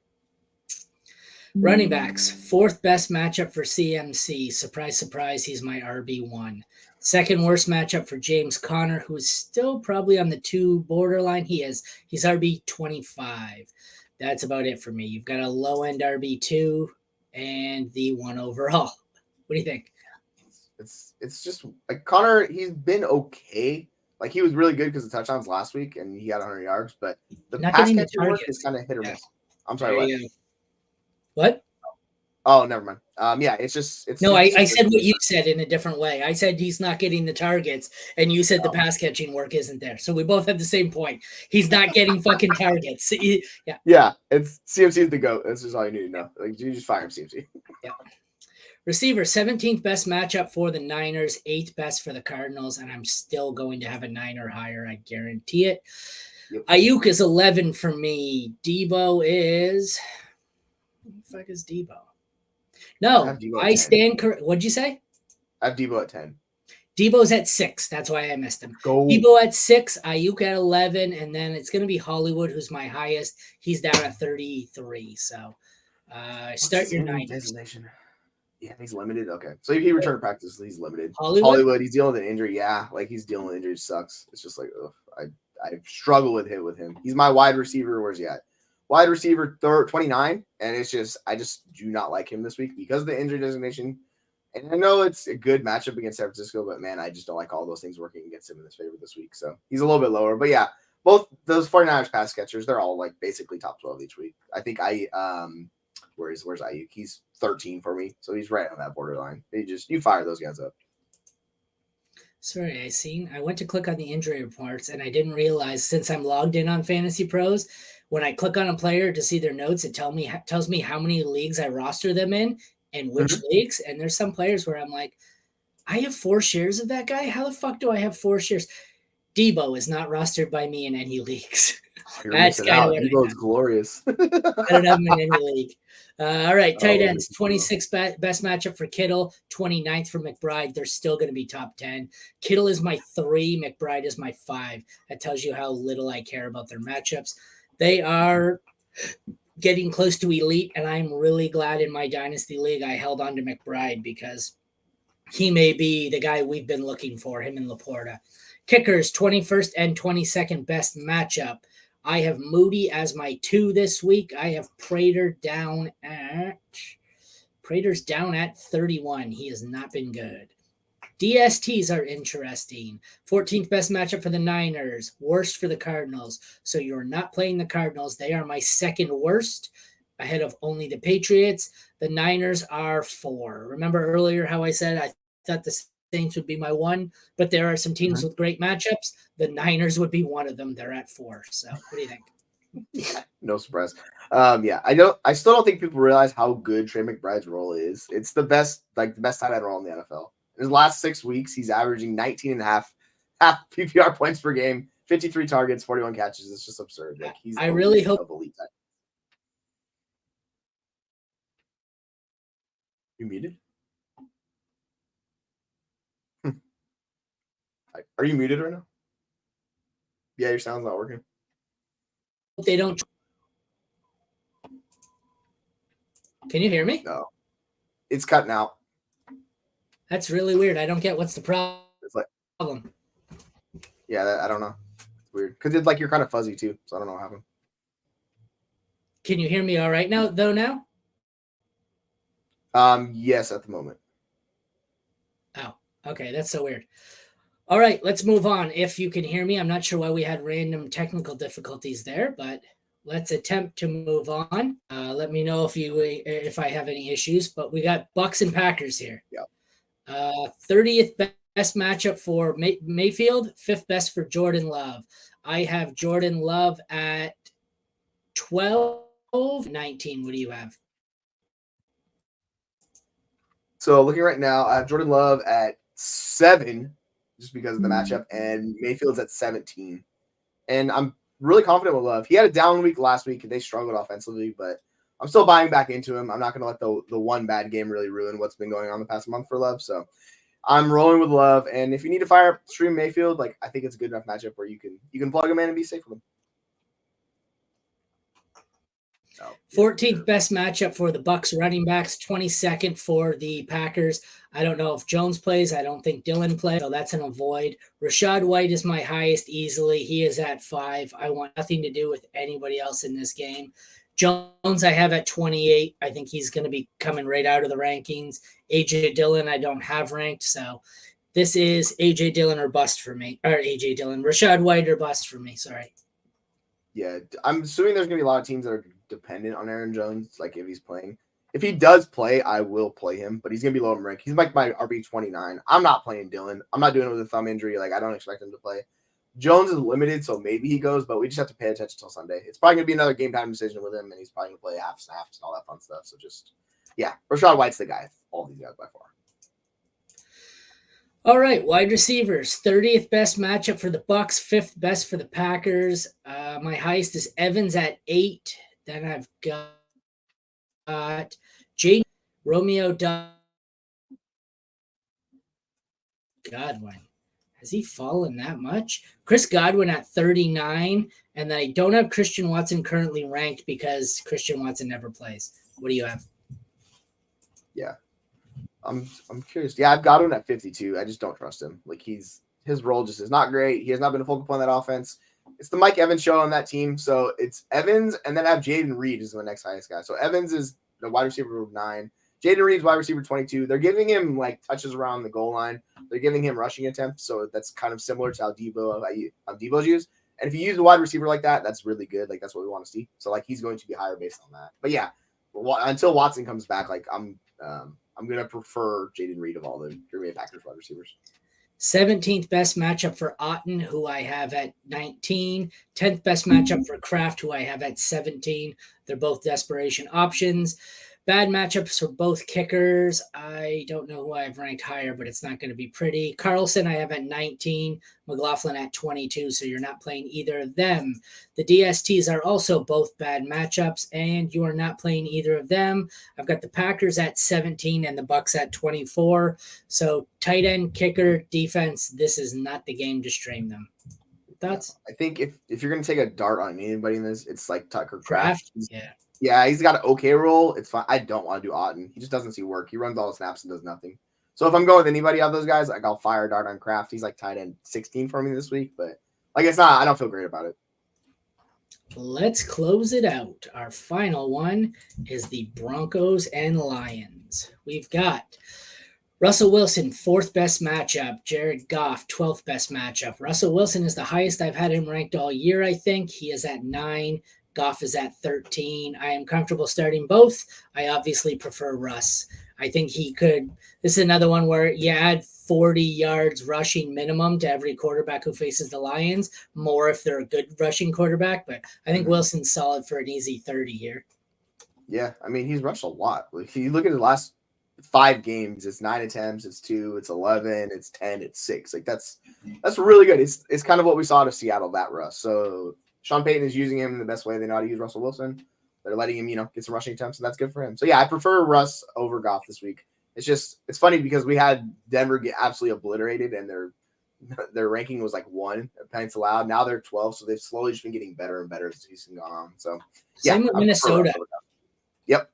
Running backs, 4th best matchup for CMC. Surprise, surprise, he's my RB1. Second worst matchup for James Conner, who is still probably on the 2 borderline. He's RB25. That's about it for me. You've got a low-end RB2 and the 1 overall. What do you think? It's just like Conner, he's been okay. Like he was really good because of touchdowns last week and he had 100 yards, but the pass catching work is kind of hit or miss. I'm sorry, what? Oh, never mind. Yeah, it's no. I said what you said in a different way. I said he's not getting the targets, and you said the pass catching work isn't there. So we both had the same point. He's not getting fucking targets. Yeah. It's CMC is the GOAT. That's just all you need to know. Like you just fire him, CMC. Yeah. Receiver, 17th best matchup for the Niners, 8th best for the Cardinals, and I'm still going to have a 9 or higher. I guarantee it. Yep. Ayuk is 11 for me. Debo is... What the fuck is Debo? No, I stand correct. What'd you say? I have Debo at 10. Debo's at 6. That's why I missed him. Debo at 6, Ayuk at 11, and then it's going to be Hollywood, who's my highest. He's down at 33. So start your 9. Designation? Yeah, he's limited. Okay. So if he returned to practice, he's limited. Hollywood, he's dealing with an injury. Yeah, like he's dealing with injuries. Sucks. It's just like, ugh, I struggle with him. He's my wide receiver. Where's he at? Wide receiver 29. And it's just, I just do not like him this week because of the injury designation. And I know it's a good matchup against San Francisco, but man, I just don't like all those things working against him in his favor this week. So he's a little bit lower. But yeah, both those 49ers pass catchers, they're all like basically top 12 each week. I think where's Ayuk? He's 13 for me. So he's right on that borderline. You fire those guys up. Sorry, I went to click on the injury reports and I didn't realize since I'm logged in on Fantasy Pros, when I click on a player to see their notes, it tells me how many leagues I roster them in and which leagues. And there's some players where I'm like, I have 4 shares of that guy. How the fuck do I have 4 shares? Debo is not rostered by me in any leagues. That's kind of Debo's glorious. I don't have him in any league. All right, tight ends, 26th best matchup for Kittle, 29th for McBride. They're still going to be top 10. Kittle is my 3, McBride is my 5. That tells you how little I care about their matchups. They are getting close to elite, and I'm really glad in my Dynasty League I held on to McBride because he may be the guy we've been looking for, him and Laporta. Kickers, 21st and 22nd best matchup. I have Moody as my 2 this week. I have Prater's down at 31. He has not been good. DSTs are interesting. 14th best matchup for the Niners. Worst for the Cardinals. So you're not playing the Cardinals. They are my 2nd worst, ahead of only the Patriots. The Niners are 4. Remember earlier how I said I thought the Saints would be my 1, but there are some teams with great matchups. The Niners would be one of them. They're at 4. So what do you think? Yeah, no surprise. I still don't think people realize how good Trey McBride's role is. It's the best tight end role in the NFL. In his last 6 weeks, he's averaging 19 and a half PPR points per game, 53 targets, 41 catches. It's just absurd. Like he's really hope elite tight. You muted? Are you muted right now? Yeah, your sound's not working. They don't. Can you hear me? No. It's cutting out. That's really weird. I don't get what's the problem. It's like, yeah, I don't know. It's weird. Because it's like you're kind of fuzzy too. So I don't know what happened. Can you hear me all right now? Yes, at the moment. Oh, okay. That's so weird. All right, let's move on. If you can hear me, I'm not sure why we had random technical difficulties there, but let's attempt to move on. Let me know if I have any issues, but we got Bucs and Packers here. Yeah. 30th best matchup for Mayfield, 5th best for Jordan Love. I have Jordan Love at 12, 19. What do you have? So looking right now, I have Jordan Love at 7 just because of the matchup, and Mayfield's at 17. And I'm really confident with Love. He had a down week last week. They struggled offensively, but I'm still buying back into him. I'm not going to let the one bad game really ruin what's been going on the past month for Love. So I'm rolling with Love. And if you need to stream Mayfield, like I think it's a good enough matchup where you can plug him in and be safe with him. 14th best matchup for the Bucs running backs, 22nd for the Packers. I don't know if Jones plays. I don't think Dillon plays, so that's an avoid. Rashad White is my highest easily. He is at 5. I want nothing to do with anybody else in this game. Jones I have at 28. I think he's going to be coming right out of the rankings. A.J. Dillon I don't have ranked, so this is A.J. Dillon or bust for me. Or A.J. Dillon. Rashad White or bust for me, sorry. Yeah, I'm assuming there's going to be a lot of teams that are dependent on Aaron Jones, like if he's playing. If he does play, I will play him, but he's going to be low in rank. He's like my RB29. I'm not playing Dillon. I'm not doing it with a thumb injury. Like, I don't expect him to play. Jones is limited, so maybe he goes, but we just have to pay attention until Sunday. It's probably going to be another game time decision with him, and he's probably going to play half snaps and all that fun stuff. So just, yeah, Rashad White's the guy. all these guys by far. All right, wide receivers, 30th best matchup for the Bucs, 5th best for the Packers. My highest is Evans at 8. Then I've got Jaden Romeo Godwin. Has he fallen that much? Chris Godwin at 39, and I don't have Christian Watson currently ranked because Christian Watson never plays. What do you have? Yeah. I'm curious. Yeah, I've got him at 52. I just don't trust him. Like his role just is not great. He has not been a focal point of that offense. It's the Mike Evans show on that team. So it's Evans, and then I have Jaden Reed is the next highest guy. So Evans is the wide receiver 9. Jaden Reed's wide receiver 22. They're giving him like touches around the goal line. They're giving him rushing attempts. So that's kind of similar to how Debo's used. And if you use a wide receiver like that, that's really good. Like that's what we want to see. So like he's going to be higher based on that. But yeah, until Watson comes back, like I'm going to prefer Jaden Reed of all the Green Bay Packers wide receivers. 17th best matchup for Otten, who I have at 19. 10th best matchup for Kraft, who I have at 17. They're both desperation options. Bad matchups for both kickers. I don't know who I've ranked higher, but it's not going to be pretty. Carlson I have at 19. McLaughlin at 22, so you're not playing either of them. The DSTs are also both bad matchups, and you are not playing either of them. I've got the Packers at 17 and the Bucs at 24. So tight end, kicker, defense, this is not the game to stream them. Thoughts? I think if you're going to take a dart on anybody in this, it's like Tucker Kraft. Yeah. Yeah, he's got an okay role. It's fine. I don't want to do Otten. He just doesn't see work. He runs all the snaps and does nothing. So if I'm going with anybody of those guys, like I'll fire a dart on Kraft. He's like tight end 16 for me this week, but like it's not. I don't feel great about it. Let's close it out. Our final one is the Broncos and Lions. We've got Russell Wilson, 4th best matchup. Jared Goff, 12th best matchup. Russell Wilson is the highest I've had him ranked all year, I think. He is at 9. Goff is at 13. I am comfortable starting both. I obviously prefer Russ. I think he could. This is another one where you add 40 yards rushing minimum to every quarterback who faces the Lions, more if they're a good rushing quarterback. But I think Wilson's solid for an easy 30 here. Yeah, I mean, he's rushed a lot. Like, if you look at the last 5 games, it's 9 attempts, it's 2, it's 11, it's 10, it's 6. Like that's really good. It's kind of what we saw out of Seattle, that Russ. So Sean Payton is using him in the best way they know how to use Russell Wilson. They're letting him, get some rushing attempts, and that's good for him. So yeah, I prefer Russ over Goff this week. It's funny because we had Denver get absolutely obliterated, and their ranking was like 1 points allowed. Now they're 12, so they've slowly just been getting better and better as the season gone on. So yeah, same with Minnesota. Yep.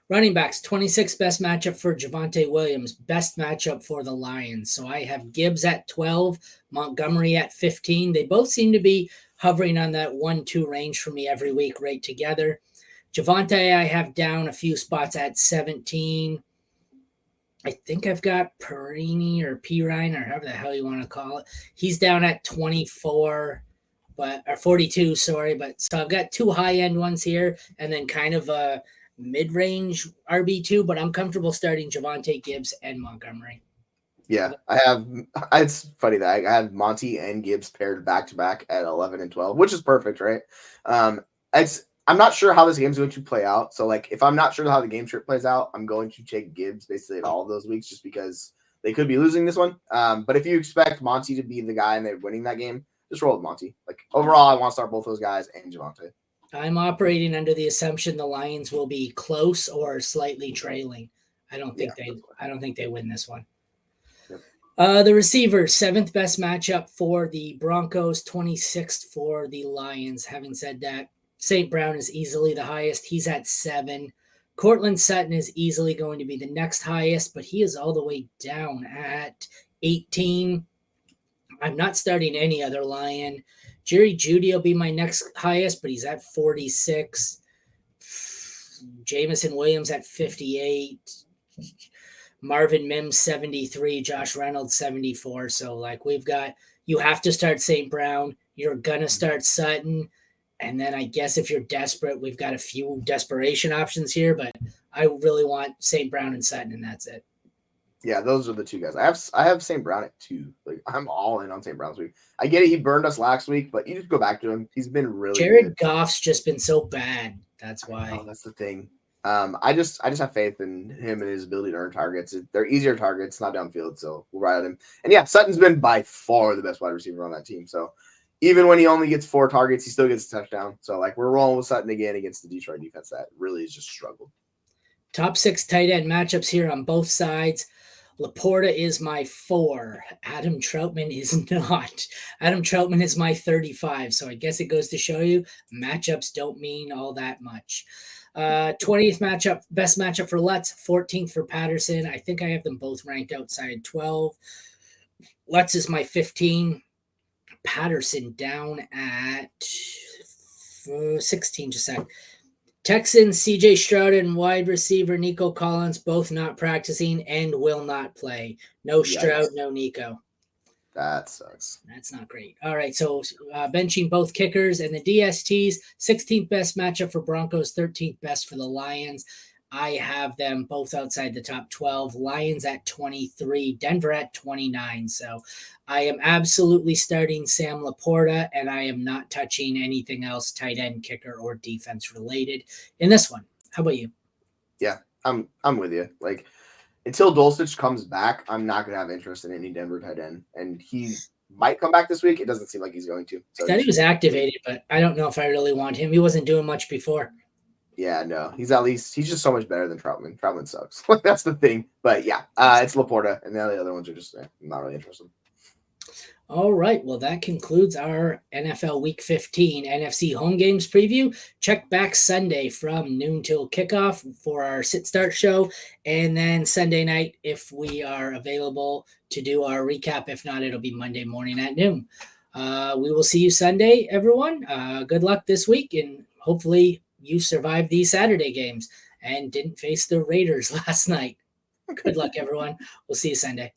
Running backs, 26th best matchup for Javonte Williams, best matchup for the Lions. So I have Gibbs at 12, Montgomery at 15. They both seem to be hovering on that 1-2 range for me every week right together. Javonte, I have down a few spots at 17. I think I've got Perini or Pirine or however the hell you want to call it. He's down at 24, or 42, sorry. But so I've got 2 high-end ones here and then kind of a mid-range RB2, but I'm comfortable starting Javonte, Gibbs, and Montgomery. Yeah, it's funny that I have Monty and Gibbs paired back-to-back at 11 and 12, which is perfect, right? I'm not sure how this game's going to play out. So, like, if I'm not sure how the game script plays out, I'm going to take Gibbs basically at all of those weeks just because they could be losing this one. But if you expect Monty to be the guy and they're winning that game, just roll with Monty. Like, overall, I want to start both those guys and Javonte. I'm operating under the assumption the Lions will be close or slightly trailing. I don't think they win this one. Yep. The receivers, 7th best matchup for the Broncos, 26th for the Lions. Having said that, St. Brown is easily the highest. He's at 7. Cortland Sutton is easily going to be the next highest, but he is all the way down at 18. I'm not starting any other Lion. Jerry Jeudy will be my next highest, but he's at 46. Jamison Williams at 58. Marvin Mims, 73. Josh Reynolds, 74. So, like, you have to start St. Brown. You're going to start Sutton. And then I guess if you're desperate, we've got a few desperation options here, but I really want St. Brown and Sutton, and that's it. Yeah, those are the 2 guys. I have St. Brown at 2. Like, I'm all in on St. Brown this week. I get it. He burned us last week, but you just go back to him. He's been really Jared good. Goff's just been so bad. That's why. Oh, that's the thing. I just have faith in him and his ability to earn targets. They're easier targets, not downfield, so we'll ride him. And yeah, Sutton's been by far the best wide receiver on that team. So even when he only gets 4 targets, he still gets a touchdown. So like we're rolling with Sutton again against the Detroit defense that really has just struggled. Top 6 tight end matchups here on both sides. Laporta is my 4. Adam Troutman is not. Adam Troutman is my 35. So I guess it goes to show you matchups don't mean all that much. 20th matchup, best matchup for Lutz, 14th for Patterson. I think I have them both ranked outside 12. Lutz is my 15. Patterson down at 16, just a sec. Texans, CJ Stroud and wide receiver Nico Collins both not practicing and will not play. No Stroud, no Nico. That sucks. That's not great. All right, so benching both kickers and the DSTs, 16th best matchup for Broncos, 13th best for the Lions. I have them both outside the top 12. Lions at 23, Denver at 29. So I am absolutely starting Sam Laporta, and I am not touching anything else tight end, kicker, or defense related in this one. How about you? Yeah, I'm with you. Like until Dulcich comes back, I'm not gonna have interest in any Denver tight end, and he might come back this week. It doesn't seem like he's going to. So I thought he was activated, but I don't know if I really want him. He wasn't doing much before. Yeah, no, he's just so much better than Troutman. Troutman sucks. That's the thing. But yeah, it's Laporta, and the other ones are just not really interested. All right. Well, that concludes our NFL Week 15 NFC home games preview. Check back Sunday from noon till kickoff for our sit-start show, and then Sunday night if we are available to do our recap. If not, it'll be Monday morning at noon. We will see you Sunday, everyone. Good luck this week, and hopefully you survived these Saturday games and didn't face the Raiders last night. Good luck, everyone. We'll see you Sunday.